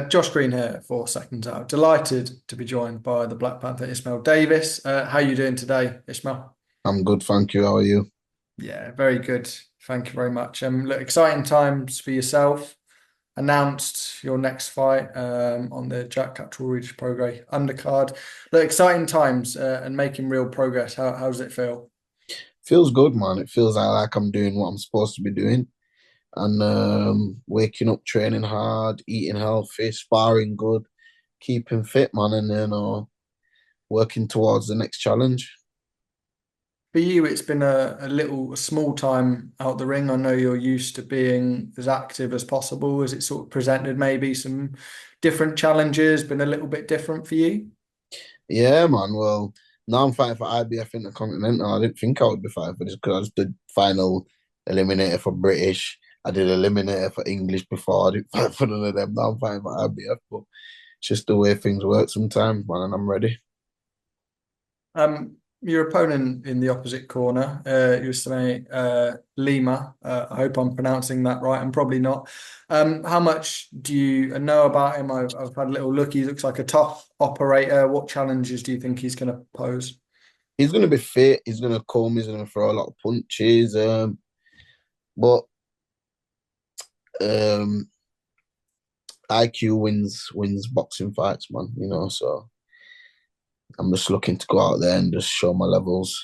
Josh Green here for Seconds Out. Delighted to be joined by the Black Panther Ishmael Davis. How are you doing today, Ishmael? I'm good, thank you. How are you? Yeah, very good. Thank you very much. Look, exciting times for yourself. Announced your next fight on the Jack Catterall Regis Prograis undercard. Look, exciting times and making real progress. How does it feel? Feels good, man. It feels like I'm doing what I'm supposed to be doing, and waking up, training hard, eating healthy, sparring good, keeping fit, man, and working towards the next challenge. For you, it's been a small time out the ring. I know you're used to being as active as possible. Has it sort of presented maybe some different challenges, been a little bit different for you? Yeah, man. Well, now I'm fighting for IBF Intercontinental. I didn't think I would be fighting for this because I just did final eliminator for British. I did eliminator for English before. I didn't fight for none of them. Now I'm fighting for IBF, but it's just the way things work sometimes, man, and I'm ready. Your opponent in the opposite corner, Usame Lima. I hope I'm pronouncing that right. I'm probably not. How much do you know about him? I've had a little look. He looks like a tough operator. What challenges do you think he's going to pose? He's gonna be fit. He's gonna come. He's gonna throw a lot of punches. But um, IQ wins boxing fights, man. So I'm just looking to go out there and just show my levels.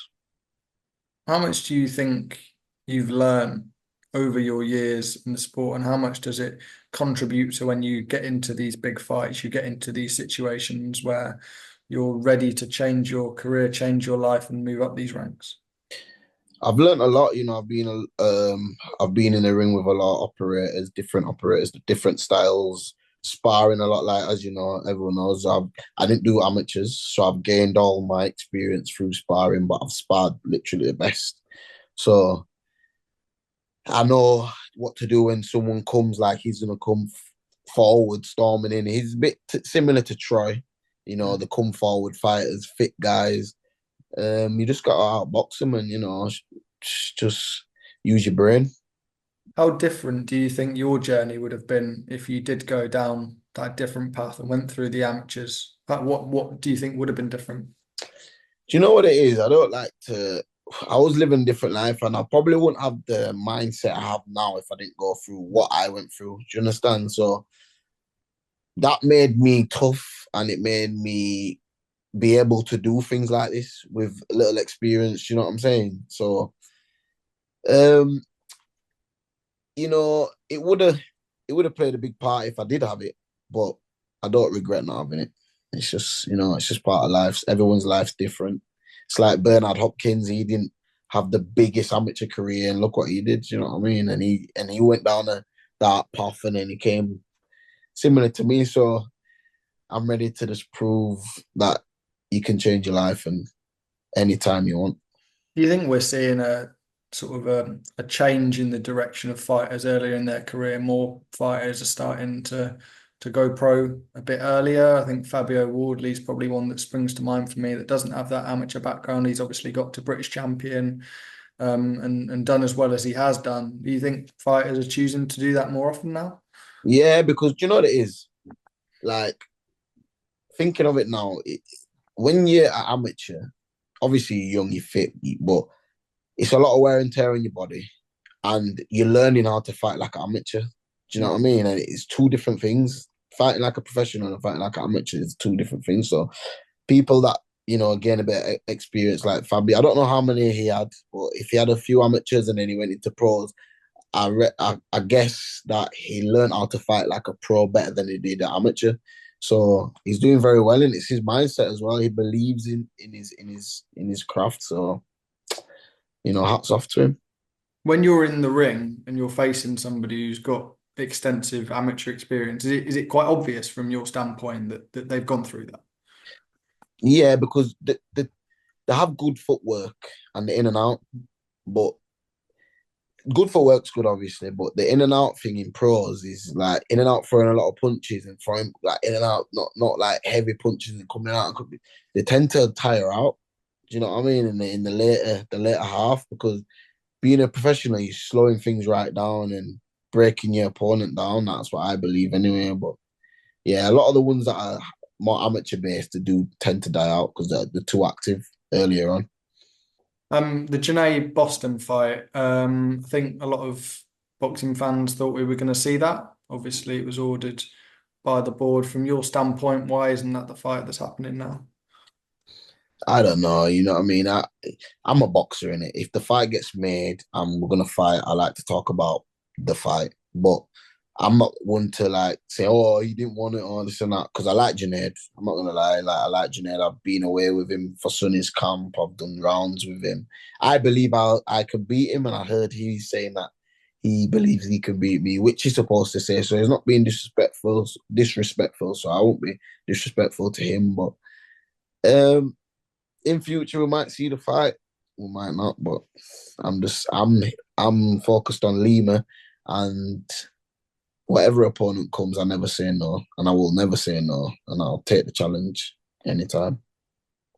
How much do you think you've learned over your years in the sport, and how much does it contribute to when you get into these big fights, you get into these situations where you're ready to change your career, change your life, and move up these ranks? I've learned a lot. I've been in the ring with a lot of operators, different styles, sparring a lot. Like as you know, everyone knows. I didn't do amateurs, so I've gained all my experience through sparring. But I've sparred literally the best. So I know what to do when someone comes like he's gonna come forward, storming in. He's a bit similar to Troy, the come forward fighters, fit guys. You just got to outbox them and just use your brain. How different do you think your journey would have been if you did go down that different path and went through the amateurs? What do you think would have been different? Do you know what it is? I don't like to. I was living a different life, and I probably wouldn't have the mindset I have now if I didn't go through what I went through. Do you understand? So that made me tough, and it made me be able to do things like this with little experience. You know what I'm saying? So, um, it would have played a big part if I did have it, but I don't regret not having it. It's just part of life. Everyone's life's different. It's like Bernard Hopkins. He didn't have the biggest amateur career, and look what he did. You know what I mean? And he went down a dark path, and then he came similar to me. So I'm ready to just prove that you can change your life and anytime you want. Do you think we're seeing a sort of a change in the direction of fighters earlier in their career? More fighters are starting to go pro a bit earlier. I think Fabio Wardley is probably one that springs to mind for me that doesn't have that amateur background. He's obviously got to British champion and done as well as he has done. Do you think fighters are choosing to do that more often now? Yeah, because do you know what it is? Like thinking of it now, when you're an amateur, obviously you're young, you're fit, but it's a lot of wear and tear on your body, and you're learning how to fight like an amateur. Do you know what I mean? And it's two different things. Fighting like a professional and fighting like an amateur is two different things. So people that gain a bit of experience like Fabio, I don't know how many he had, but if he had a few amateurs and then he went into pros, I guess that he learned how to fight like a pro better than he did at amateur. So he's doing very well, and it's his mindset as well. He believes in his craft. So hats off to him. When you're in the ring and you're facing somebody who's got extensive amateur experience, is it quite obvious from your standpoint that they've gone through that? Yeah, because they have good footwork and the in and out, but good footwork's good, obviously. But the in and out thing in pros is like in and out throwing a lot of punches and throwing like in and out, not like heavy punches and coming out. They tend to tire out. Do you know what I mean? In the later half, because being a professional, you're slowing things right down and breaking your opponent down. That's what I believe anyway. But Yeah, a lot of the ones that are more amateur based to do tend to die out because they're too active earlier on. The Junaid Bostan fight, I think a lot of boxing fans thought we were going to see that. Obviously, it was ordered by the board. From your standpoint, why isn't that the fight that's happening now? I don't know, you know what I mean? I'm a boxer in it. If the fight gets made and we're gonna fight, I like to talk about the fight. But I'm not one to like say, oh, you didn't want it or this and that, because I like Junaid. I'm not gonna lie, like I like Junaid. I've been away with him for Sonny's camp. I've done rounds with him. I believe I could beat him, and I heard he's saying that he believes he can beat me, which he's supposed to say. So he's not being disrespectful. So I won't be disrespectful to him. But um in future we might see the fight, we might not, but I'm focused on Lima, and whatever opponent comes, I never say no, and I will never say no, and I'll take the challenge anytime.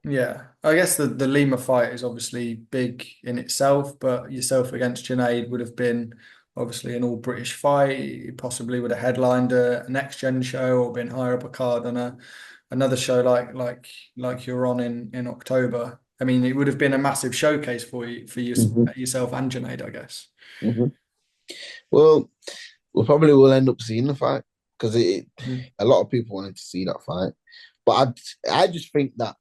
Yeah, I guess the Lima fight is obviously big in itself, but yourself against Junaid would have been obviously an all British fight. You possibly would have headlined a next gen show or been higher up a card on another show like you're on in October. I mean, it would have been a massive showcase for Mm-hmm. yourself and Junaid, I guess. Mm-hmm. Well, we probably will end up seeing the fight because Mm. a lot of people wanted to see that fight, but I just think that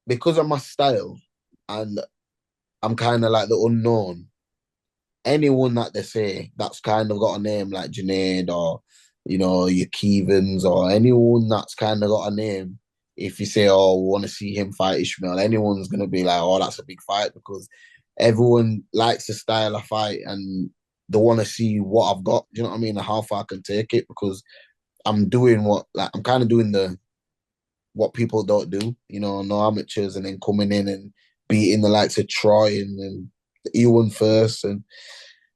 because of my style and I'm kind of like the unknown, anyone that they say that's kind of got a name like Junaid or your Kevans or anyone that's kind of got a name, if you say, "Oh, we want to see him fight Ishmael," anyone's gonna be like, "Oh, that's a big fight," because everyone likes the style of fight and they want to see what I've got. Do you know what I mean? And how far I can take it because I'm doing I'm kind of doing the what people don't do. No amateurs and then coming in and beating the likes of Troy and Ewan first and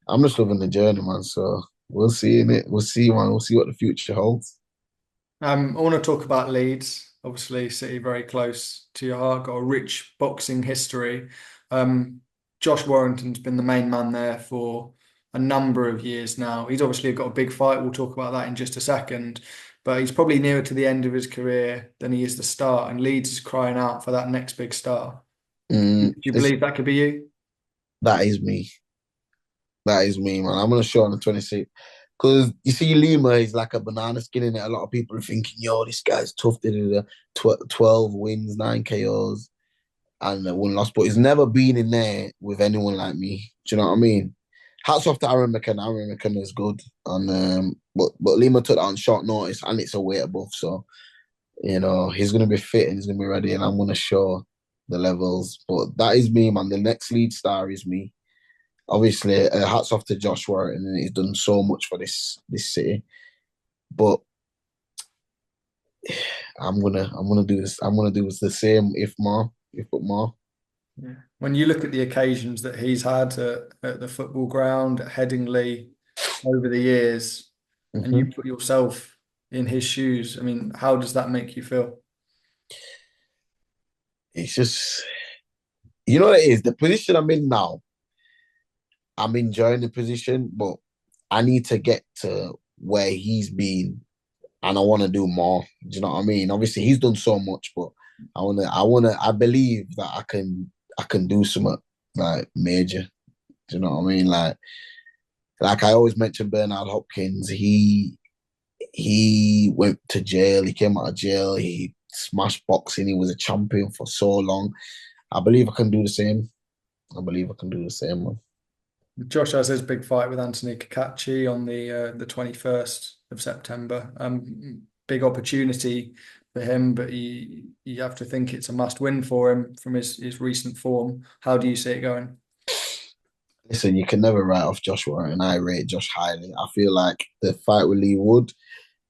I'm just loving the journey, man. So we'll see in it. We'll see, man. We'll see what the future holds. I want to talk about Leeds. Obviously, City very close to your heart. Got a rich boxing history. Um, Josh Warrington's been the main man there for a number of years now. He's obviously got a big fight. We'll talk about that in just a second. But he's probably nearer to the end of his career than he is the start. And Leeds is crying out for that next big star. Do you It's believe that could be you? that is me. That is me, man. I'm gonna show on the 26th. Because you see, Lima is like a banana skin in it. A lot of people are thinking, yo, this guy's tough. Did 12 wins, 9 KOs, and one loss. But he's never been in there with anyone like me. Do you know what I mean? Hats off to Aaron McKenna. Aaron McKenna is good. And but Lima took that on short notice and it's a weight above. So he's gonna be fit and he's gonna be ready, and I'm gonna show the levels. But that is me, man. The next lead star is me. Obviously, hats off to Josh Warrington, and he's done so much for this city. But I'm gonna do this. I'm gonna do the same, if more, if but more. Yeah. When you look at the occasions that he's had at the football ground, at Headingley over the years, and you Mm-hmm. put yourself in his shoes, I mean, how does that make you feel? It's just what it is. The position I'm in now, I'm enjoying the position, but I need to get to where he's been and I want to do more. Do you know what I mean? Obviously, he's done so much, but I believe that I can do something like major. Do you know what I mean? Like I always mention Bernard Hopkins. He went to jail. He came out of jail. He smashed boxing. He was a champion for so long. I believe I can do the same. I believe I can do the same, man. Josh has his big fight with Anthony Kakachi on the 21st of September. Big opportunity for him, but you have to think it's a must win for him from his recent form. How do you see it going? Listen, you can never write off Joshua, and I rate Josh highly. I feel like the fight with Lee Wood,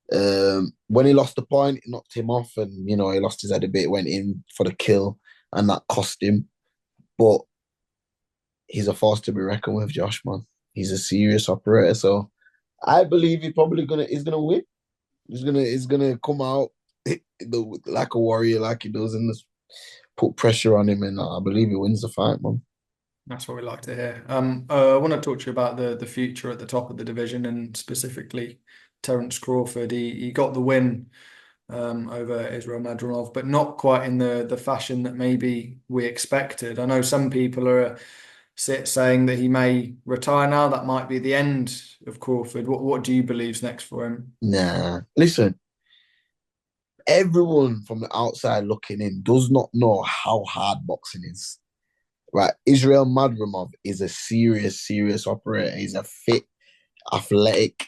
when he lost the point, it knocked him off, and he lost his head a bit, went in for the kill, and that cost him. But he's a force to be reckoned with, Josh, man. He's a serious operator, so I believe he's gonna win. He's gonna come out like a warrior, like he does, and just put pressure on him, and I believe he wins the fight, man. That's what we like to hear. I want to talk to you about the future at the top of the division and specifically Terence Crawford. He got the win over Israel Madrimov, but not quite in the fashion that maybe we expected. I know some people are saying that he may retire now. That might be the end of Crawford. What do you believe's next for him? Nah, listen, everyone from the outside looking in does not know how hard boxing is. Right, Israel Madrimov is a serious operator. He's a fit, athletic,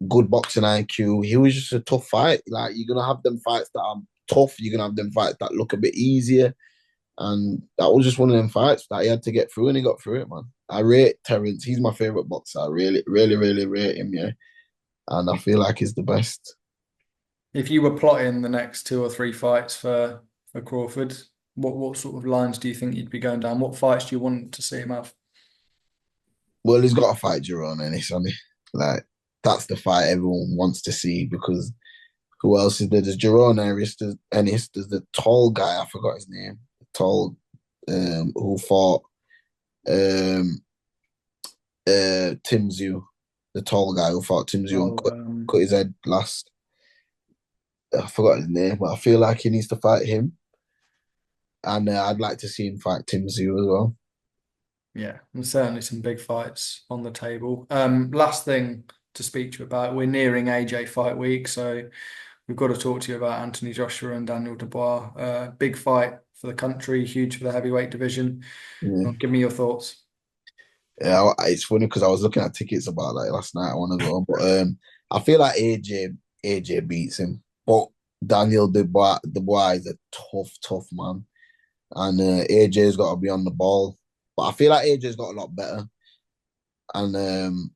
good boxing IQ. He was just a tough fight. Like you're gonna have them fights that are tough. You're gonna have them fights that look a bit easier. And that was just one of them fights that he had to get through, and he got through it, man. I rate Terence. He's my favorite boxer. I really rate him, yeah. And I feel like he's the best. If you were plotting the next 2 or 3 fights for Crawford, what sort of lines do you think you'd be going down? What fights do you want to see him have? Well, he's got to fight Jerome Ennis, on it. Like that's the fight everyone wants to see because who else is there? There's Jerome Ennis. There's the tall guy. I forgot his name. The tall, who fought um Tim Tszyu, the tall guy who fought Tim Tszyu and Oh, cut his head last. I forgot his name, but I feel like he needs to fight him, and I'd like to see him fight Tim Tszyu as well. yeah, and certainly some big fights on the table. Last thing to speak to you about, we're nearing AJ fight week, so we've got to talk to you about Anthony Joshua and Daniel Dubois. Big fight for the country, huge for the heavyweight division. Yeah, Give me your thoughts. yeah. It's funny because I was looking at tickets about like last night. I want to go, but I feel like AJ beats him, but Daniel Dubois is a tough man, and AJ's got to be on the ball. But I feel like AJ's got a lot better. And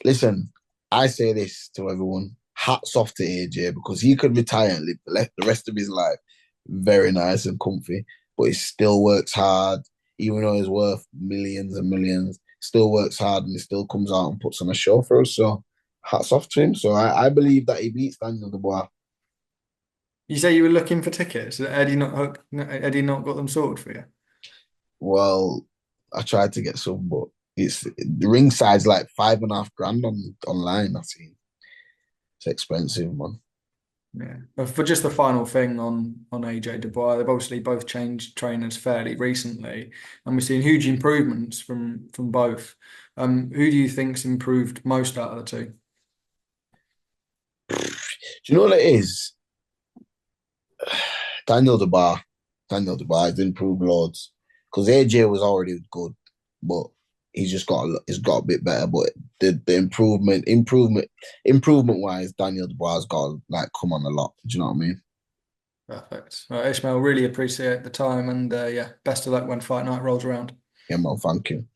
listen, I say this to everyone: hats off to AJ because he could retire and live the rest of his life very nice and comfy, but he still works hard, even though he's worth millions and millions. Still works hard and he still comes out and puts on a show for us. So hats off to him. So I believe that he beats Daniel Dubois. You say you were looking for tickets. Eddie not got them sorted for you? Well, I tried to get some, but it's the ring side's like 5.5 grand online. I see. It's expensive, man. Yeah. For just the final thing on AJ Dubois, they've obviously both changed trainers fairly recently, and we've seen huge improvements from both. Who do you think's improved most out of the two? Do you know what it is? Daniel Dubois. Daniel Dubois has improved loads because AJ was already good, but he's got a bit better. But the improvement wise, Daniel Dubois has got like come on a lot. Do you know what I mean? Perfect. Ishmael, really appreciate the time, and yeah, best of luck when fight night rolls around. Yeah, man. Thank you.